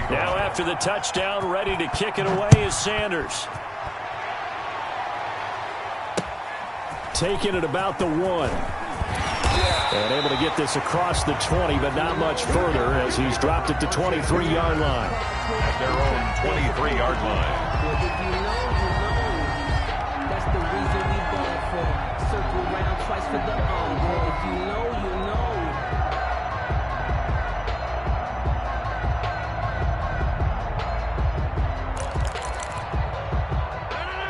Now after the touchdown, ready to kick it away is Sanders. Taking it about the 1. And able to get this across the 20, but not much further as he's dropped it to 23-yard line. At their own 23-yard line. That's the reason we ball for. Circle around twice for the encore. If you know, you know.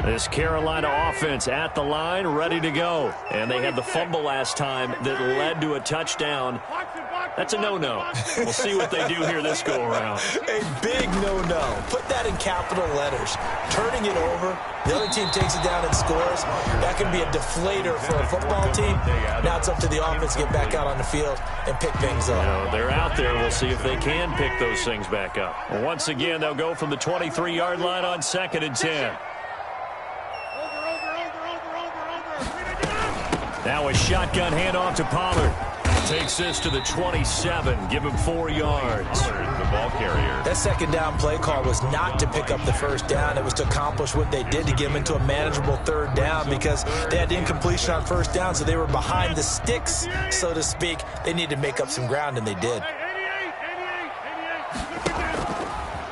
This Carolina offense at the line, ready to go. And they had the fumble last time that led to a touchdown. That's a no-no. We'll see what they do here this go-around. A big no-no. Put that in capital letters. Turning it over, the other team takes it down and scores. That can be a deflator for a football team. Now it's up to the offense to get back out on the field and pick things up. You know, they're out there. We'll see if they can pick those things back up. Once again, they'll go from the 23-yard line on 2nd and 10. Now a shotgun handoff to Pollard. Takes this to the 27. Give him 4 yards. The ball carrier. That second down play call was not to pick up the first down. It was to accomplish what they did to get them into a manageable 3rd down because they had incompletion on 1st down, so they were behind the sticks, so to speak. They needed to make up some ground, and they did.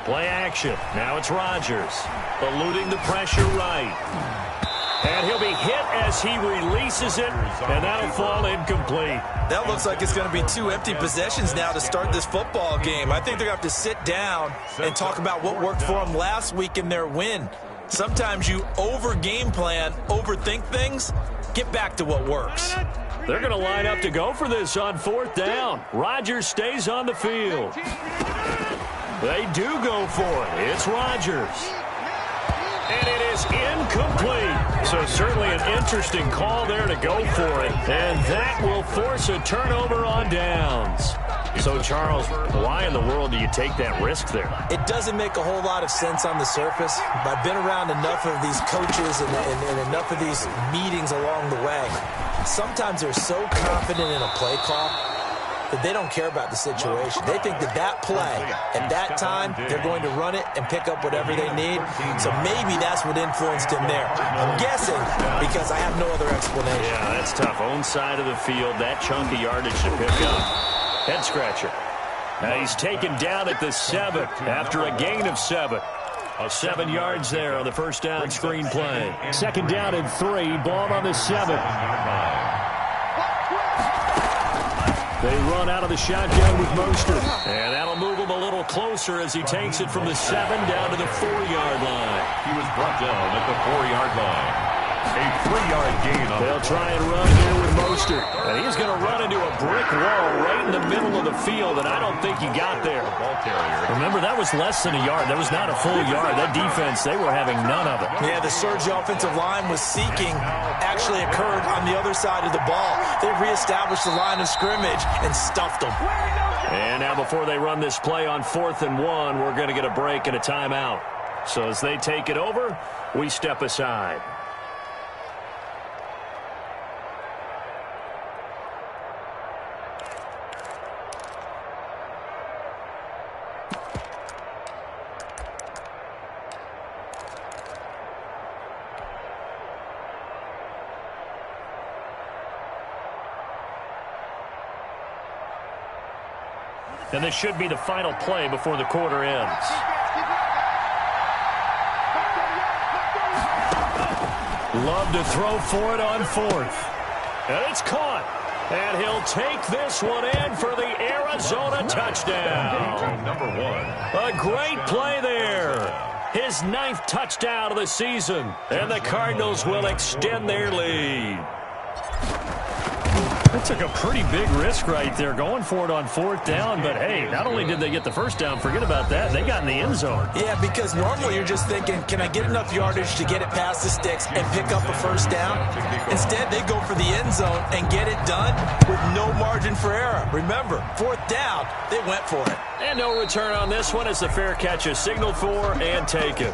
Play action. Now it's Rodgers. Eluding the pressure right. And he'll be hit as he releases it, and that'll fall incomplete. That looks like it's going to be 2 empty possessions now to start this football game. I think they're going to have to sit down and talk about what worked for them last week in their win. Sometimes you over-game plan, overthink things, get back to what works. They're going to line up to go for this on 4th down. Rodgers stays on the field. They do go for it. It's Rodgers. And it is incomplete. So certainly an interesting call there to go for it. And that will force a turnover on downs. So, Charles, why in the world do you take that risk there? It doesn't make a whole lot of sense on the surface. But I've been around enough of these coaches and enough of these meetings along the way. Sometimes they're so confident in a play call that they don't care about the situation. They think that that play, at that time, they're going to run it and pick up whatever they need. So maybe that's what influenced him there. I'm guessing because I have no other explanation. Yeah, that's tough. Own side of the field, that chunk of yardage to pick up. Head scratcher. Now he's taken down at the 7 after a gain of 7. 7 yards there on the first down screen play. 2nd down and 3, ball on the 7. They run out of the shotgun with Mostert. And that'll move him a little closer as he takes it from the 7 down to the 4-yard line. He was brought down at the 4-yard line. A 3-yard gain on They'll try and run here with Mostert. And he's going to run into a brick wall right in the middle of the field, and I don't think he got there. ball carrier. Remember, that was less than a yard. That was not a full yard. That defense, they were having none of it. Yeah, the surge the offensive line was seeking actually occurred on the other side of the ball. They reestablished the line of scrimmage and stuffed them. And now before they run this play on 4th and 1, we're going to get a break and a timeout. So as they take it over, we step aside. And this should be the final play before the quarter ends. Love to throw for it on 4th. And it's caught. And he'll take this one in for the Arizona touchdown. Number 1. A great play there. His 9th touchdown of the season. And the Cardinals will extend their lead. They took a pretty big risk right there going for it on 4th down. But, hey, not only did they get the first down, forget about that, they got in the end zone. Yeah, because normally you're just thinking, can I get enough yardage to get it past the sticks and pick up a first down? Instead, they go for the end zone and get it done with no margin for error. Remember, 4th down, they went for it. And no return on this one as the fair catch is signaled for and taken.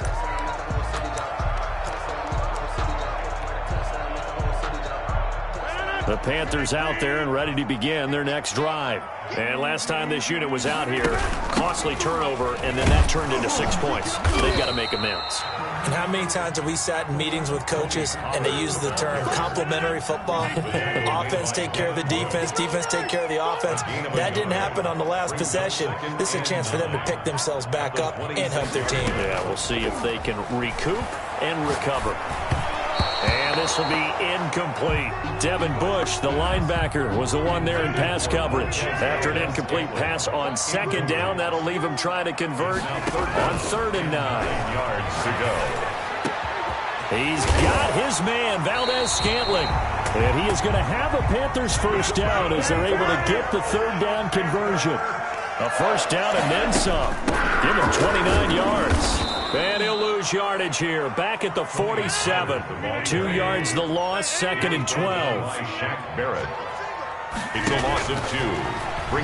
The Panthers out there and ready to begin their next drive. And last time this unit was out here, costly turnover, and then that turned into 6 points. They've got to make amends. And how many times have we sat in meetings with coaches and they use the term complementary football? Offense take care of the defense, defense take care of the offense. That didn't happen on the last possession. This is a chance for them to pick themselves back up and help their team. Yeah, we'll see if they can recoup and recover. And this will be incomplete. Devin Bush, the linebacker, was the one there in pass coverage. After an incomplete pass on second down, that'll leave him trying to convert on 3rd and 9. 9 yards to go. He's got his man, Valdez-Scantling. And he is going to have a Panthers first down as they're able to get the 3rd down conversion. A first down and then some. Give him 29 yards. And he'll lose yardage here. Back at the 47. 2 yards the loss, 2nd and 12. Shaq Barrett. It's a loss of 2.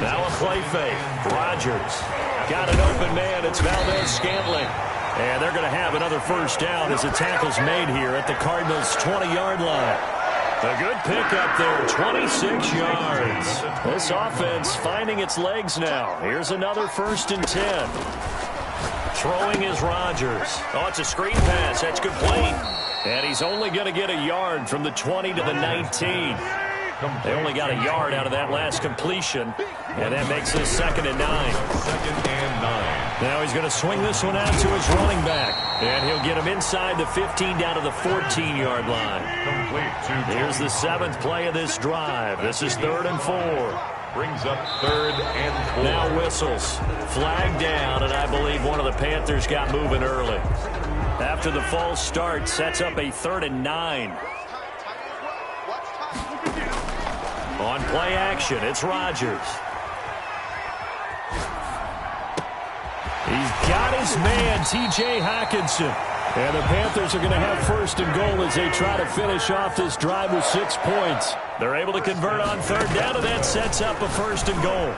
Now a play fake. Rodgers. Got an open man. It's Valdez-Scantling. And they're going to have another first down as the tackle's made here at the Cardinals' 20-yard line. A good pickup there, 26 yards. This offense finding its legs now. Here's another 1st and 10. Throwing is Rodgers. Oh, it's a screen pass. That's complete. And he's only going to get a yard from the 20 to the 19. They only got a yard out of that last completion. And that makes this 2nd and 9. 2nd and 9. Now he's going to swing this one out to his running back. And he'll get him inside the 15 down to the 14-yard line. Complete. Here's the 7th play of this drive. This is 3rd and 4. Brings up 3rd and 4. Now whistles. Flag down, and I believe one of the Panthers got moving early. After the false start, sets up a 3rd and 9. On play action, it's Rodgers. He's got his man, T.J. Hockenson. And the Panthers are going to have 1st and goal as they try to finish off this drive with 6 points. They're able to convert on 3rd down, and that sets up a 1st and goal.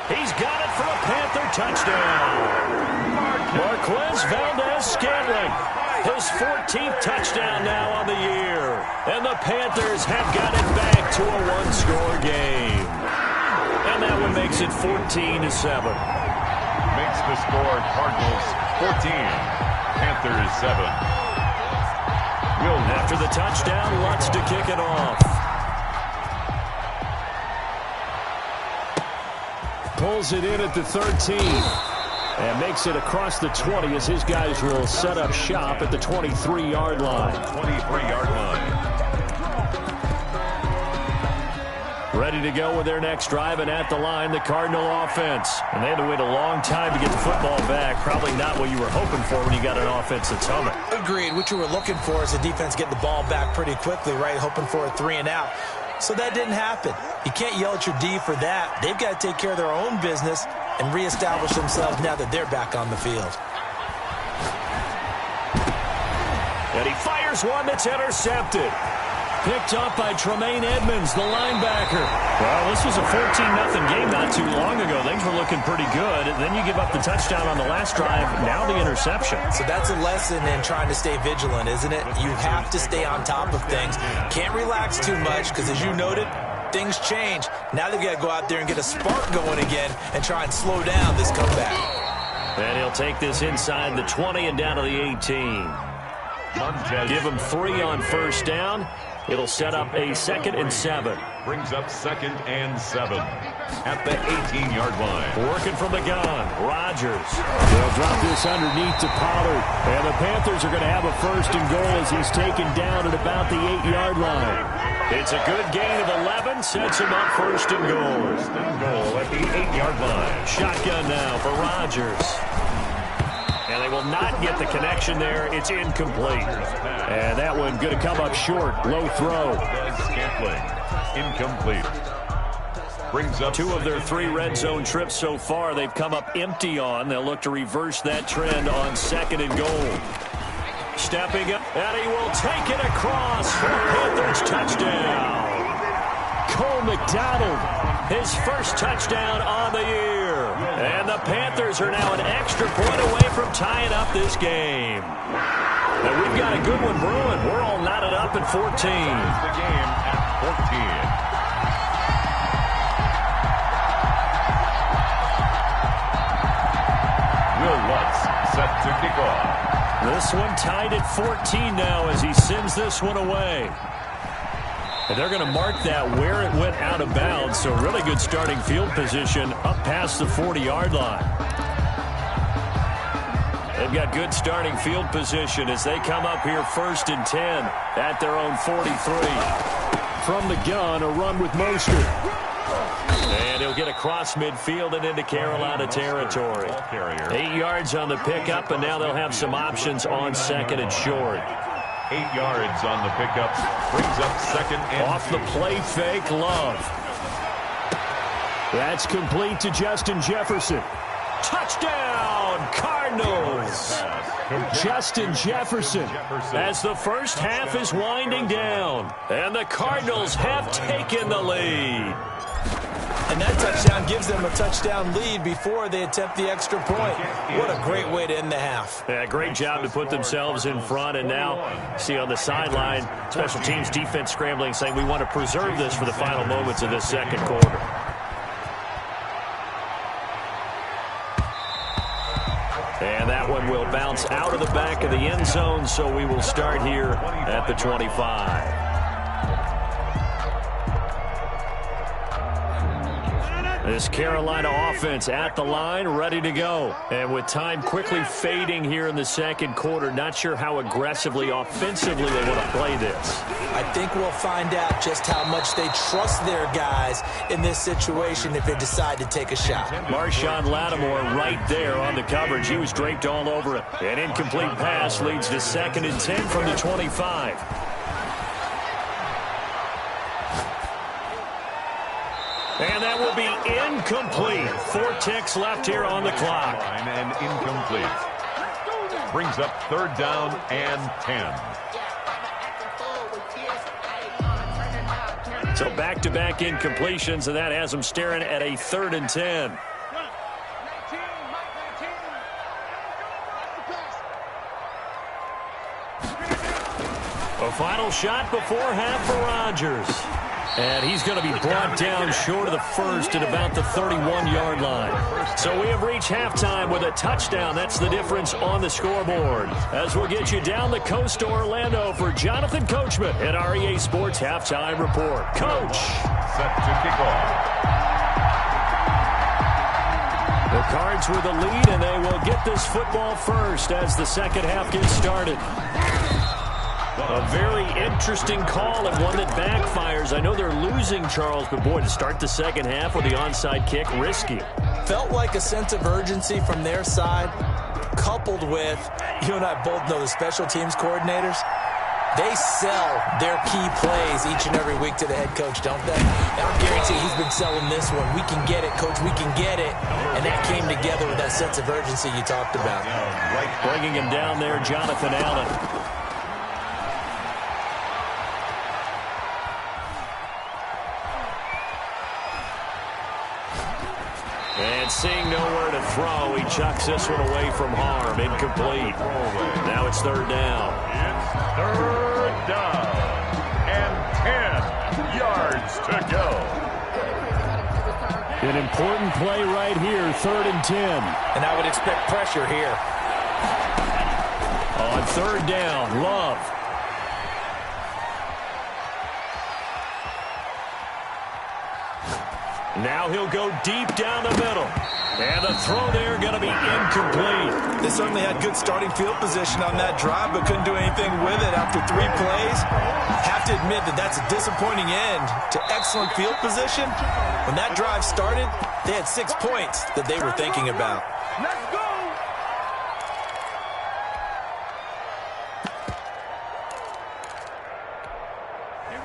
He's got it for a Panther touchdown. Marquez Valdez-Scantling, his 14th touchdown now on the year. And the Panthers have got it back to a 1-score game. And that one makes it 14-7. Makes the score Cardinals 14. Panthers 7. After the touchdown, Lutz to kick it off. Pulls it in at the 13. And makes it across the 20 as his guys will set up shop at the 23-yard line. 23-yard line. Ready to go with their next drive, and at the line, the Cardinal offense. And they had to wait a long time to get the football back. Probably not what you were hoping for when you got an offense that's humming. Agreed. What you were looking for is the defense getting the ball back pretty quickly, right? Hoping for a 3 and out. So that didn't happen. You can't yell at your D for that. They've got to take care of their own business and reestablish themselves now that they're back on the field. And he fires one that's intercepted. Picked up by Tremaine Edmonds, the linebacker. Well, this was a 14-0 game not too long ago. Things were looking pretty good. Then you give up the touchdown on the last drive. Now the interception. So that's a lesson in trying to stay vigilant, isn't it? You have to stay on top of things. Can't relax too much because, as you noted, things change. Now they've got to go out there and get a spark going again and try and slow down this comeback. And he'll take this inside the 20 and down to the 18. Give him 3 on first down. It'll set up a 2nd and 7. Brings up 2nd and 7 at the 18-yard line. Working from the gun, Rodgers. They'll drop this underneath to Pollard. And the Panthers are going to have a 1st and goal as he's taken down at about the 8-yard line. It's a good gain of 11, sets him up 1st and goal. 1st and goal at the 8-yard line. Shotgun now for Rodgers. And they will not get the connection there. It's incomplete. And that one going to come up short. Low throw. Scantling. Incomplete. Brings up 2 of their 3 red zone trips so far they've come up empty on. They'll look to reverse that trend on 2nd and goal. Stepping up, and he will take it across for a Panthers touchdown. Cole McDonald, his first touchdown on the year. And the Panthers are now an extra point away from tying up this game. And we've got a good one brewing. We're all knotted up at 14. The game at 14. Set to kick off. This one tied at 14 now as he sends this one away. And they're going to mark that where it went out of bounds, so really good starting field position up past the 40-yard line. They've got good starting field position as they come up here 1st and 10 at their own 43. From the gun, a run with Mostert. And he'll get across midfield and into Carolina territory. 8 yards on the pickup, and now they'll have some options on 2nd and short. 8 yards on the pickup. Brings up 2nd and off the play fake, Love. That's complete to Justin Jefferson. Touchdown, Cardinals. Justin Jefferson as the first half is winding down. And the Cardinals have taken the lead. And that touchdown gives them a touchdown lead before they attempt the extra point. What a great way to end the half. Yeah, great job to put themselves in front. And now, see on the sideline, special teams defense scrambling, saying we want to preserve this for the final moments of this 2nd quarter. And that one will bounce out of the back of the end zone, so we will start here at the 25. This Carolina offense at the line, ready to go. And with time quickly fading here in the 2nd quarter, not sure how aggressively, offensively they want to play this. I think we'll find out just how much they trust their guys in this situation if they decide to take a shot. Marshawn Lattimore right there on the coverage. He was draped all over it. An incomplete pass leads to 2nd and 10 from the 25. And that will be incomplete. 4 ticks left here on the clock. And incomplete. Brings up 3rd down and 10. So back-to-back incompletions, and that has them staring at a 3rd and 10. A final shot before half for Rodgers. And he's going to be brought down short of the first at about the 31-yard line. So we have reached halftime with a touchdown. That's the difference on the scoreboard. As we'll get you down the coast to Orlando for Jonathan Coachman at our EA Sports Halftime Report. Coach. Set to kick off. The Cards with the lead, and they will get this football first as the 2nd half gets started. A very interesting call and one that backfires. I know they're losing, Charles, but boy, to start the 2nd half with the onside kick, risky. Felt like a sense of urgency from their side, coupled with, you and I both know the special teams coordinators, they sell their key plays each and every week to the head coach, don't they? And I'll guarantee he's been selling this one. We can get it, coach, we can get it. And that came together with that sense of urgency you talked about. Bringing him down there, Jonathan Allen. And seeing nowhere to throw, he chucks this one away from harm. Incomplete. Now it's 3rd down. It's 3rd down. And 10 yards to go. An important play right here, 3rd and 10. And I would expect pressure here. On 3rd down, Love. Now he'll go deep down the middle. And the throw there going to be incomplete. They certainly had good starting field position on that drive, but couldn't do anything with it after 3 plays. Have to admit that that's a disappointing end to excellent field position. When that drive started, they had 6 points that they were thinking about. Let's go!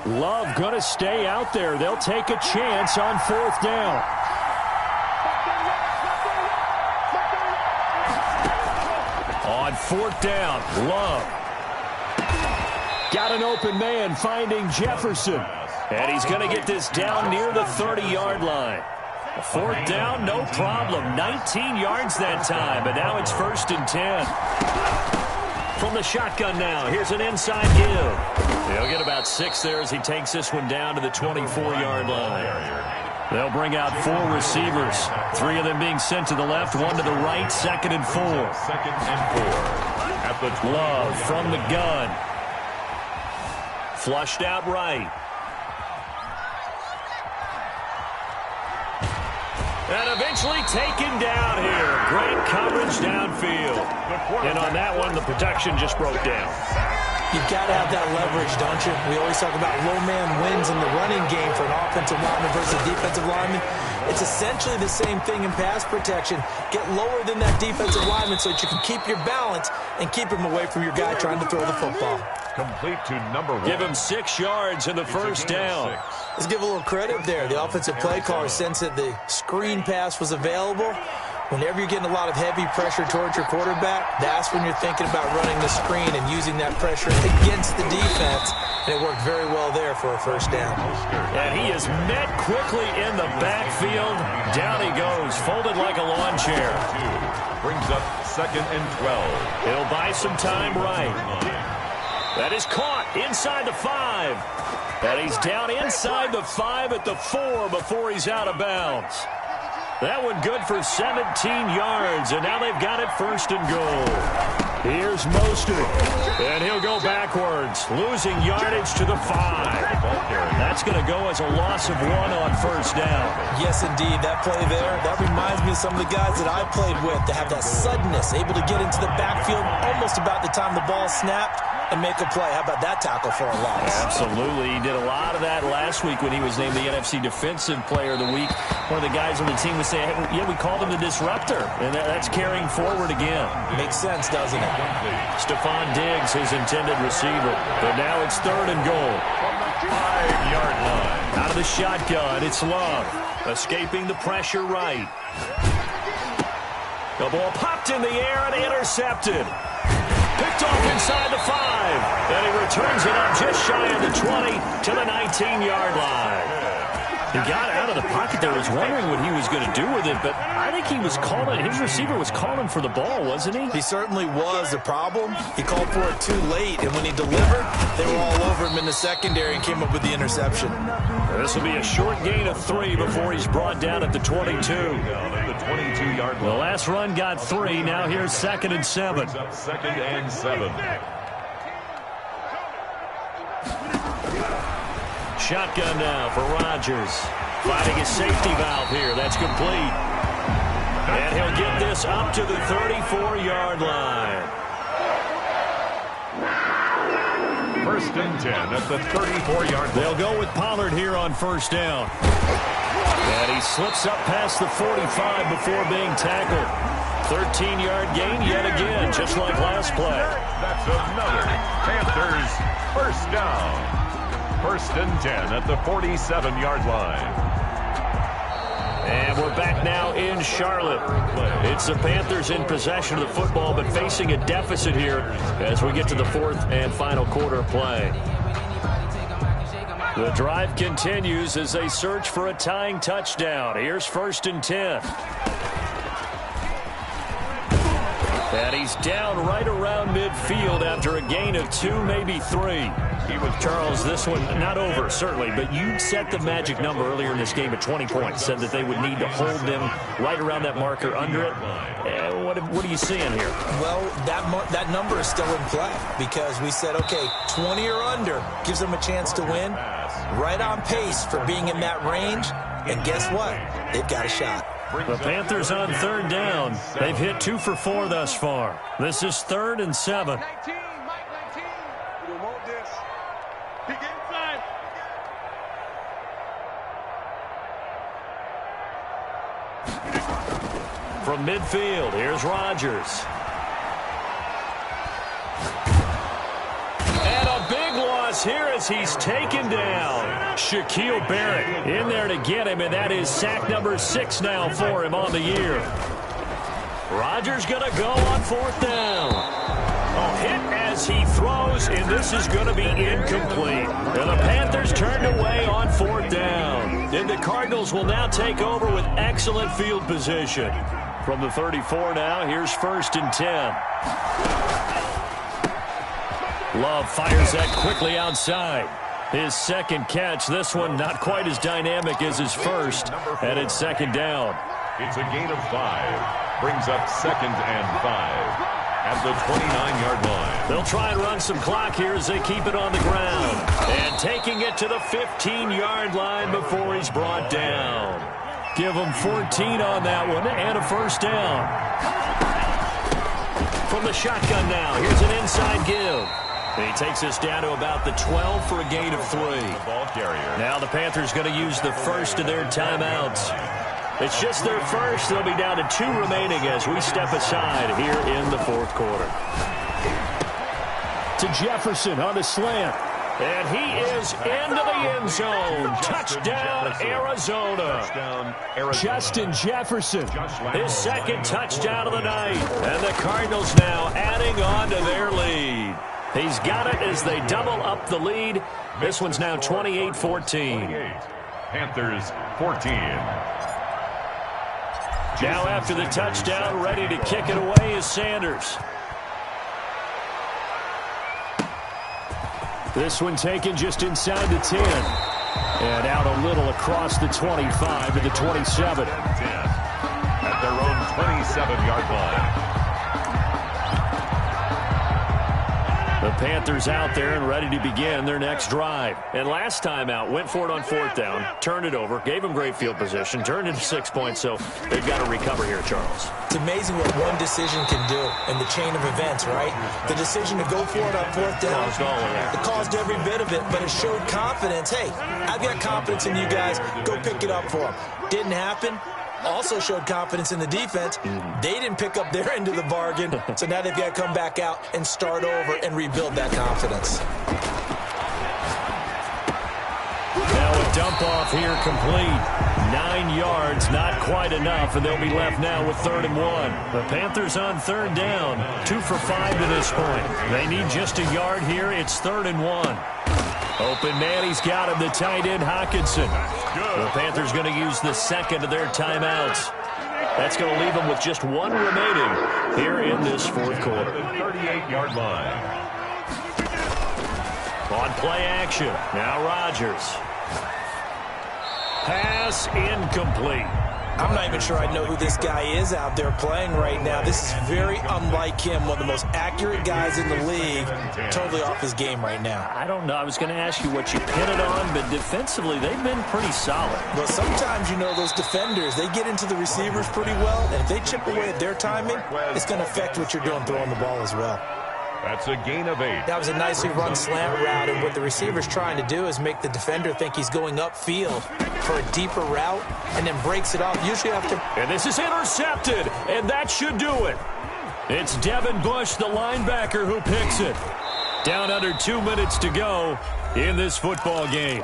Love going to stay out there. They'll take a chance on 4th down. On 4th down, Love. Got an open man finding Jefferson. And he's going to get this down near the 30-yard line. Fourth down, no problem. 19 yards that time, but now it's 1st and 10. From the shotgun now, here's an inside give. He'll get about 6 there as he takes this one down to the 24-yard line. They'll bring out 4 receivers, 3 of them being sent to the left, 1 to the right, 2nd and 4. 2nd and 4. At the Love from the gun. Flushed out right. And eventually taken down here. Great coverage downfield. And on that one, the protection just broke down. You've got to have that leverage, don't you? We always talk about low man wins in the running game for an offensive lineman versus defensive lineman. It's essentially the same thing in pass protection. Get lower than that defensive lineman so that you can keep your balance and keep him away from your guy trying to throw the football. Complete to number 1. Give him 6 yards in the first down. Let's give a little credit there. The offensive play caller sensed that the screen pass was available. Whenever you're getting a lot of heavy pressure towards your quarterback, that's when you're thinking about running the screen and using that pressure against the defense. And it worked very well there for a first down. And he is met quickly in the backfield. Down he goes, folded like a lawn chair. Brings up 2nd and 12. He'll buy some time right. That is caught inside the 5. And he's down inside the 5 at the 4 before he's out of bounds. That one good for 17 yards, and now they've got it 1st and goal. Here's Mostert, and he'll go backwards, losing yardage to the 5. That's going to go as a loss of 1 on 1st down. Yes, indeed. That play there, that reminds me of some of the guys that I played with that have that suddenness, able to get into the backfield almost about the time the ball snapped and make a play. How about that tackle for a loss? Absolutely. He did a lot of that last week when he was named the NFC Defensive Player of the Week. One of the guys on the team would say, hey, yeah, we called him the disruptor, and that's carrying forward again. Makes sense, doesn't it? Stephon Diggs, his intended receiver. But now it's 3rd and goal. 5-yard line. Out of the shotgun, it's Love. Escaping the pressure right. The ball popped in the air and intercepted. Picked off inside the 5. And he returns it up just shy of the 20 to the 19-yard line. He got out of the pocket there. I was wondering what he was going to do with it, but I think he was calling, his receiver was calling for the ball, wasn't he? He certainly was. The problem, he called for it too late, and when he delivered, they were all over him in the secondary and came up with the interception. This will be a short gain of 3 before he's brought down at the 22. The 22-yard line. The last run got 3. Now here's 2nd and 7. 2nd and 7. Shotgun now for Rodgers. Finding his safety valve here. That's complete. And he'll get this up to the 34-yard line. 1st and 10 at the 34-yard line. They'll go with Pollard here on 1st down. And he slips up past the 45 before being tackled. 13-yard gain yet again, just like last play. That's another Panthers 1st down. 1st and 10 at the 47-yard line. And we're back now in Charlotte. It's the Panthers in possession of the football, but facing a deficit here as we get to the 4th and final quarter play. The drive continues as they search for a tying touchdown. Here's 1st and 10. And he's down right around midfield after a gain of 2, maybe 3. Charles, this one not over, certainly, but you set the magic number earlier in this game at 20 points, said that they would need to hold them right around that marker under it. What are you seeing here? Well, that number is still in play because we said, okay, 20 or under gives them a chance to win. Right on pace for being in that range, and guess what? They've got a shot. The Panthers on 3rd down. They've hit 2 for 4 thus far. This is 3rd and 7. From midfield, here's Rodgers. And a big loss here as he's taken down. Shaquille Barrett in there to get him, and that is sack number 6 now for him on the year. Rodgers going to go on 4th down. Oh, hit as he throws, and this is going to be incomplete. And the Panthers turned away on 4th down. And the Cardinals will now take over with excellent field position. From the 34 now, here's 1st and 10. Love fires that quickly outside. His second catch, this one not quite as dynamic as his first, and it's 2nd down. It's a gain of 5. Brings up 2nd and 5 at the 29-yard line. They'll try and run some clock here as they keep it on the ground. And taking it to the 15-yard line before he's brought down. Give him 14 on that one and a 1st down. From the shotgun now, here's an inside give. And he takes us down to about the 12 for a gain of 3. Ball carrier. Now the Panthers going to use the first of their timeouts. It's just their first. They'll be down to 2 remaining as we step aside here in the 4th quarter. To Jefferson on the slant. And he is into the end zone. Touchdown, Arizona. Justin Jefferson, his 2nd touchdown of the night. And the Cardinals now adding on to their lead. He's got it as they double up the lead. This one's now 28-14. Panthers 14. Now after the touchdown, ready to kick it away is Sanders. This one taken just inside the 10. And out a little across the 25 to the 27. At their own 27-yard line. The Panthers out there and ready to begin their next drive. And last time out, went for it on 4th down, turned it over, gave them great field position, turned into 6 points, so they've got to recover here, Charles. It's amazing what one decision can do in the chain of events, right? The decision to go for it on 4th down, it caused every bit of it, but it showed confidence. Hey, I've got confidence in you guys. Go pick it up for them. Didn't happen. Also showed confidence in the defense. They didn't pick up their end of the bargain, so now they've got to come back out and start over and rebuild that confidence. Now a dump off here complete. 9 yards, not quite enough, and they'll be left now with 3rd and 1. The Panthers on 3rd down, 2 for 5 to this point. They need just a yard here. It's 3rd and 1. Open man, he's got him, the tight end, Hockenson. The Panthers going to use the 2nd of their timeouts. That's going to leave them with just 1 remaining here in this 4th quarter. 38-yard line. On play action, now Rodgers. Pass incomplete. I'm not even sure I know who this guy is out there playing right now. This is very unlike him, one of the most accurate guys in the league, totally off his game right now. I don't know. I was going to ask you what you pin it on, but defensively, they've been pretty solid. Well, sometimes, you know, those defenders, they get into the receivers pretty well, and if they chip away at their timing, it's going to affect what you're doing throwing the ball as well. That's a gain of 8. That was a nicely run slant route, and what the receiver's trying to do is make the defender think he's going upfield for a deeper route and then breaks it off. Usually after. And this is intercepted, and that should do it. It's Devin Bush, the linebacker, who picks it. Down under 2 minutes to go in this football game.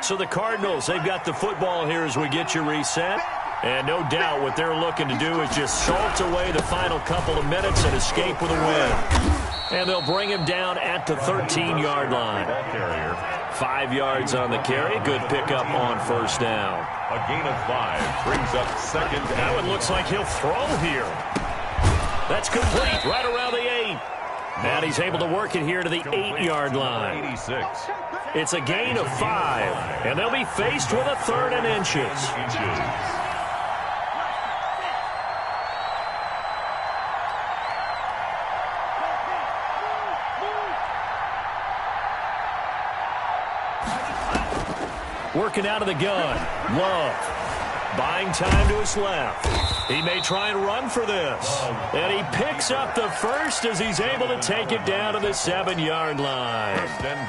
So the Cardinals, they've got the football here as we get you reset. And no doubt what they're looking to do is just salt away the final couple of minutes and escape with a win. And they'll bring him down at the 13-yard line. 5 yards on the carry. Good pickup on 1st down. A gain of 5 brings up 2nd. Now it looks like he'll throw here. That's complete right around the 8. And he's able to work it here to the 8-yard line. 86. It's a gain of 5. And they'll be faced with a 3rd and inches. Working out of the gun. Love. Buying time to his left. He may try and run for this. And he picks up the first as he's able to take it down to the 7-yard line.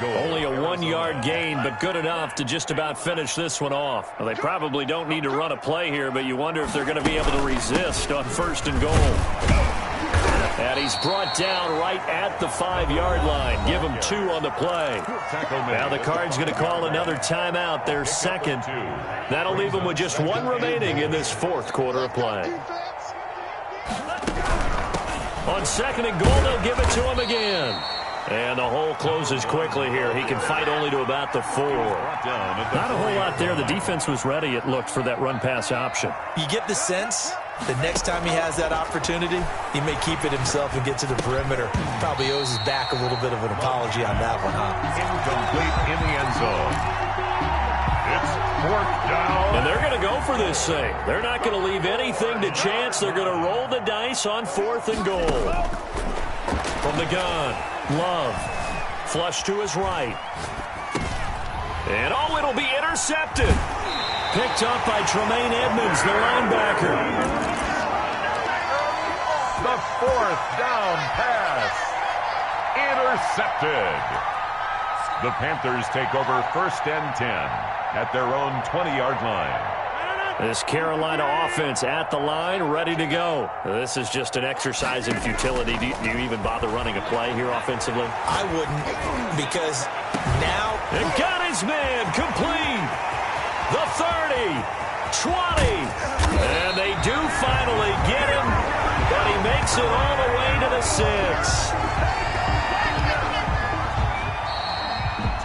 Only a 1-yard gain, but good enough to just about finish this one off. Well, they probably don't need to run a play here, but you wonder if they're going to be able to resist on 1st and goal. And he's brought down right at the 5-yard line. Give him 2 on the play. Now the Cards going to call another timeout, their 2nd. That'll leave them with just 1 remaining in this 4th quarter of play. On 2nd and goal, they'll give it to him again. And the hole closes quickly here. He can fight only to about the 4. Not a whole lot there. The defense was ready, it looked, for that run-pass option. You get the sense that next time he has that opportunity, he may keep it himself and get to the perimeter. Probably owes his back a little bit of an apology on that one, huh? Incomplete in the end zone. It's 4th down. And they're going to go for this thing. They're not going to leave anything to chance. They're going to roll the dice on 4th and goal. From the gun, Love. Flush to his right. And, oh, it'll be intercepted. Picked up by Tremaine Edmonds, the linebacker. The 4th down pass. Intercepted. The Panthers take over 1st and 10 at their own 20-yard line. This Carolina offense at the line, ready to go. This is just an exercise in futility. Do you even bother running a play here offensively? I wouldn't, because now... And got his man complete. The 30, 20. And they do finally get him, but he makes it all the way to the 6.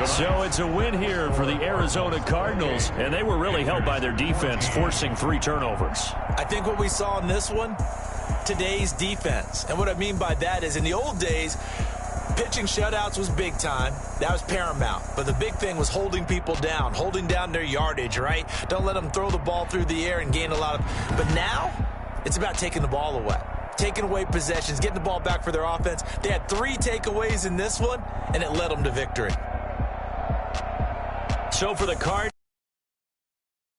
So it's a win here for the Arizona Cardinals, and they were really helped by their defense, forcing 3 turnovers. I think what we saw in this one, today's defense. And what I mean by that is in the old days, pitching shutouts was big time. That was paramount. But the big thing was holding people down, holding down their yardage, right? Don't let them throw the ball through the air and gain a lot of... But now, it's about taking the ball away. Taking away possessions, getting the ball back for their offense. They had 3 takeaways in this one, and it led them to victory. So for the Cardinals,